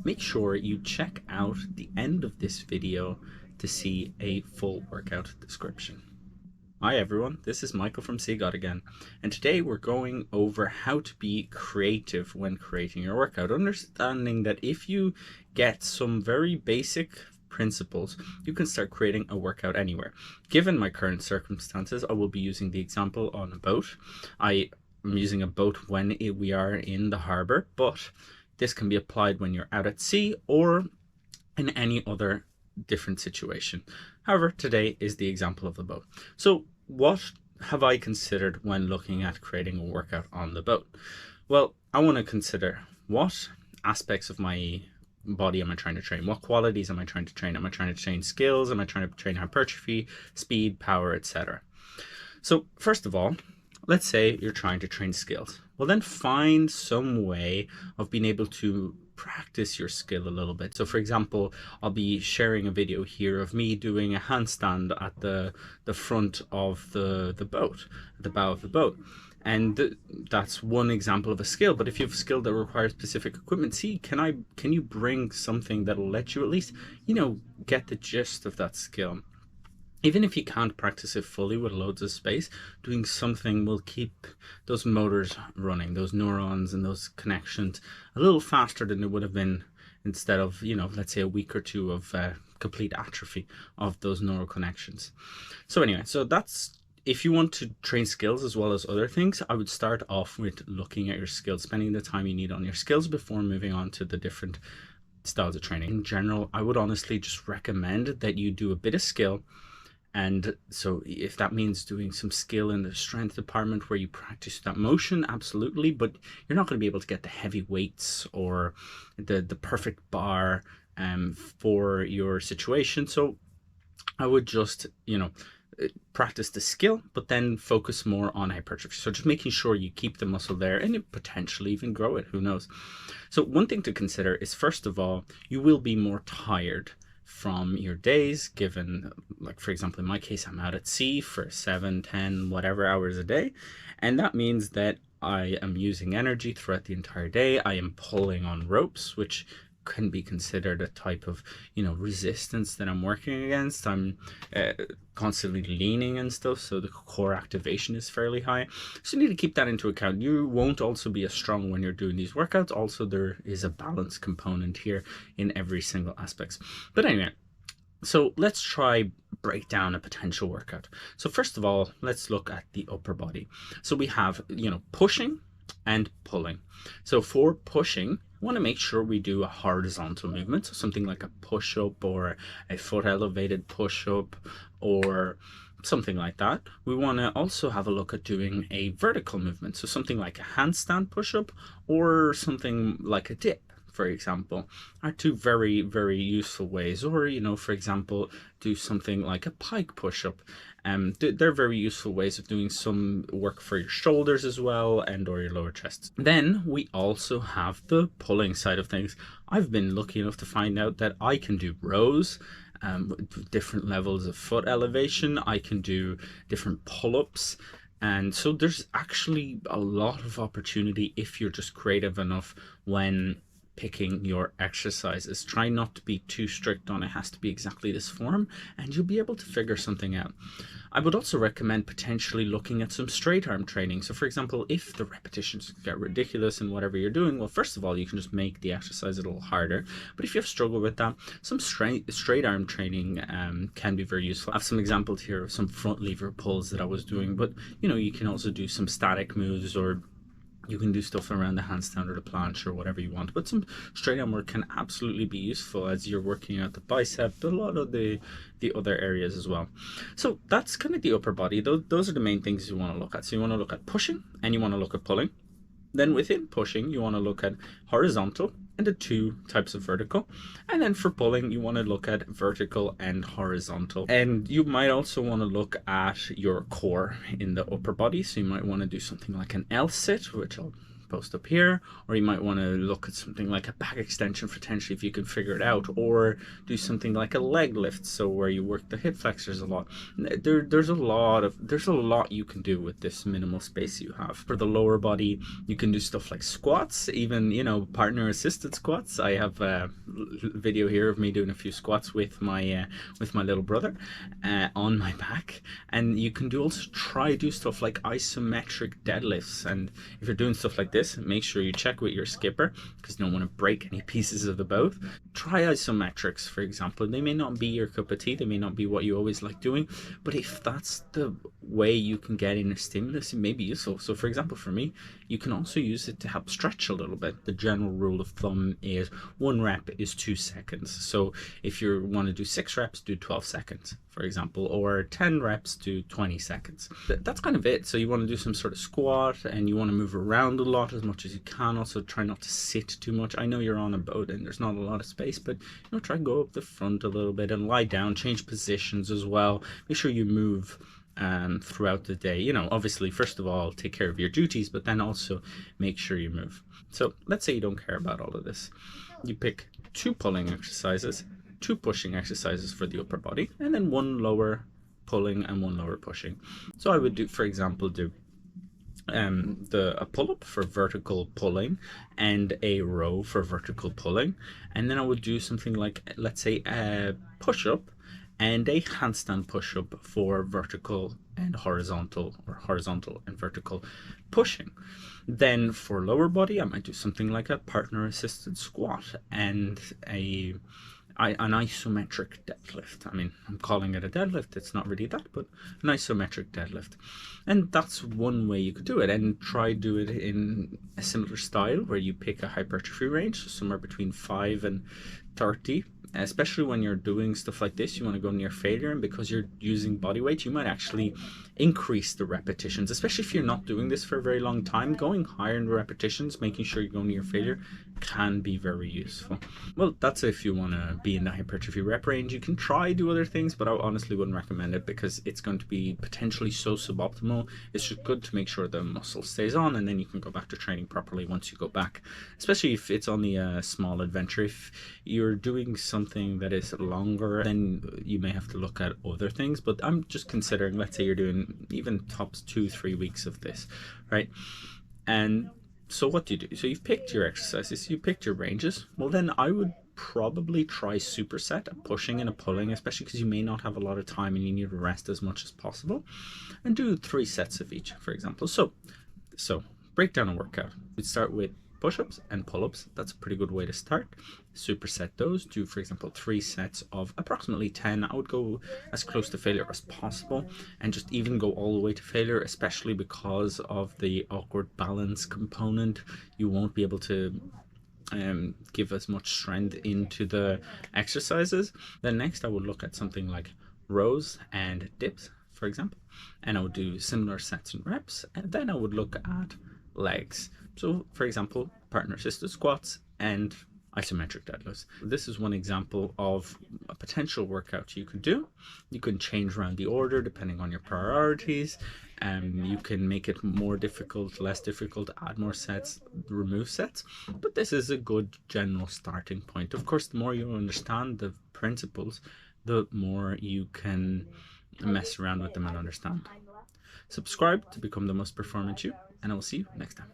make sure you check out the end of this video to see a full workout description. Hi everyone, this is Michael from See God again, and today we're going over how to be creative when creating your workout, understanding that if you get some very basic principles, you can start creating a workout anywhere. Given my current circumstances, I will be using the example on a boat. I am using a boat when we are in the harbor, but this can be applied when you're out at sea or in any other different situation. However, today is the example of the boat. So what have I considered when looking at creating a workout on the boat? Well, I want to consider what aspects of my body am I trying to train? What qualities am I trying to train? Am I trying to train skills? Am I trying to train hypertrophy, speed, power, etc.? So first of all, let's say you're trying to train skills. Well, then find some way of being able to practice your skill a little bit. So for example, I'll be sharing a video here of me doing a handstand at the front of the boat, at the bow of the boat. And that's one example of a skill. But if you have a skill that requires specific equipment, can you bring something that'll let you at least, get the gist of that skill? Even if you can't practice it fully with loads of space, doing something will keep those motors running, those neurons and those connections a little faster than it would have been instead of, let's say a week or two of complete atrophy of those neural connections. So anyway, so that's, if you want to train skills as well as other things, I would start off with looking at your skills, spending the time you need on your skills before moving on to the different styles of training. In general, I would honestly just recommend that you do a bit of skill. And so if that means doing some skill in the strength department where you practice that motion, absolutely, but you're not going to be able to get the heavy weights or the perfect bar for your situation. So I would just, practice the skill, but then focus more on hypertrophy. So just making sure you keep the muscle there and potentially even grow it, who knows. So one thing to consider is, first of all, you will be more tired from your days, given, like for example in my case, I'm out at sea for 7, 10 whatever hours a day, and that means that I am using energy throughout the entire day. I am pulling on ropes, which can be considered a type of resistance that I'm working against. I'm constantly leaning and stuff, so the core activation is fairly high, so you need to keep that into account. You won't also be as strong when you're doing these workouts. Also, there is a balance component here in every single aspect. But anyway, so let's try break down a potential workout. So first of all, let's look at the upper body. So we have pushing and pulling. So for pushing, we want to make sure we do a horizontal movement, so something like a push-up or a foot elevated push-up or something like that. We want to also have a look at doing a vertical movement, so something like a handstand push-up or something like a dip, for example, are two very, very useful ways. Or, for example, do something like a pike push-up. They're very useful ways of doing some work for your shoulders as well, and or your lower chest. Then we also have the pulling side of things. I've been lucky enough to find out that I can do rows, with different levels of foot elevation. I can do different pull-ups. And so there's actually a lot of opportunity if you're just creative enough when picking your exercises. Try not to be too strict on it has to be exactly this form, and you'll be able to figure something out. I would also recommend potentially looking at some straight arm training. So for example, if the repetitions get ridiculous in whatever you're doing, well, first of all, you can just make the exercise a little harder. But if you have struggled with that, some straight arm training can be very useful. I have some examples here of some front lever pulls that I was doing, but you can also do some static moves, or you can do stuff around the handstand or the planche or whatever you want. But some straight arm work can absolutely be useful as you're working out the bicep, but a lot of the other areas as well. So that's kind of the upper body. Those are the main things you want to look at. So you want to look at pushing and you want to look at pulling. Then within pushing, you want to look at horizontal and the two types of vertical. And then for pulling, you want to look at vertical and horizontal. And you might also want to look at your core in the upper body. So you might want to do something like an L sit, which I'll post up here, or you might want to look at something like a back extension potentially if you can figure it out, or do something like a leg lift, so where you work the hip flexors a lot. There's a lot you can do with this minimal space you have. For the lower body, you can do stuff like squats, even, you know, partner assisted squats. I have a video here of me doing a few squats with my little brother on my back. And you can also try do stuff like isometric deadlifts. And if you're doing stuff like this, make sure you check with your skipper, because you don't want to break any pieces of the boat. Try isometrics, for example. They may not be your cup of tea, they may not be what you always like doing, but if that's the way you can get in a stimulus, it may be useful. So for example, for me, you can also use it to help stretch a little bit. The general rule of thumb is 1 rep is 2 seconds. So if you want to do 6 reps, do 12 seconds, for example, or 10 reps, do 20 seconds. That's kind of it. So you want to do some sort of squat, and you want to move around a lot as much as you can. Also try not to sit too much. I know you're on a boat and there's not a lot of space, but you know, try and go up the front a little bit and lie down, change positions as well. Make sure you move throughout the day. You know, obviously, first of all, take care of your duties, but then also make sure you move. So let's say you don't care about all of this. You pick 2 pulling exercises, 2 pushing exercises for the upper body, and then 1 lower pulling and 1 lower pushing. So I would do, for example, a pull-up for vertical pulling and a row for vertical pulling, and then I would do something like, let's say, a push-up and a handstand push-up for vertical and horizontal, or horizontal and vertical pushing. Then for lower body, I might do something like a partner assisted squat and an isometric deadlift. I mean, I'm calling it a deadlift, it's not really that, but an isometric deadlift. And that's one way you could do it, and try do it in a similar style where you pick a hypertrophy range, so somewhere between 5 and 30. Especially when you're doing stuff like this, you want to go near failure, and because you're using body weight, you might actually increase the repetitions. Especially if you're not doing this for a very long time, going higher in the repetitions, making sure you go near failure, can be very useful. Well, that's if you want to be in the hypertrophy rep range. You can try do other things, but I honestly wouldn't recommend it, because it's going to be potentially so suboptimal. It's just good to make sure the muscle stays on, and then you can go back to training properly once you go back, especially if it's only a small adventure. If you're doing something that is longer, then you may have to look at other things. But I'm just considering, let's say you're doing even tops 2-3 weeks of this, right? And so what do you do? So you've picked your exercises, you picked your ranges. Well, then I would probably try superset, a pushing and a pulling, especially because you may not have a lot of time and you need to rest as much as possible, and do 3 sets of each, for example. So break down a workout. We'd start with push-ups and pull-ups. That's a pretty good way to start. Superset those. Do, for example, 3 sets of approximately 10. I would go as close to failure as possible, and just even go all the way to failure, especially because of the awkward balance component. You won't be able to give as much strength into the exercises. Then next I would look at something like rows and dips, for example, and I would do similar sets and reps. And then I would look at legs. So for example, partner assisted squats and isometric deadlifts. This is one example of a potential workout you could do. You can change around the order depending on your priorities. You can make it more difficult, less difficult, add more sets, remove sets. But this is a good general starting point. Of course, the more you understand the principles, the more you can mess around with them and understand. Subscribe to become the most performant you, and I will see you next time.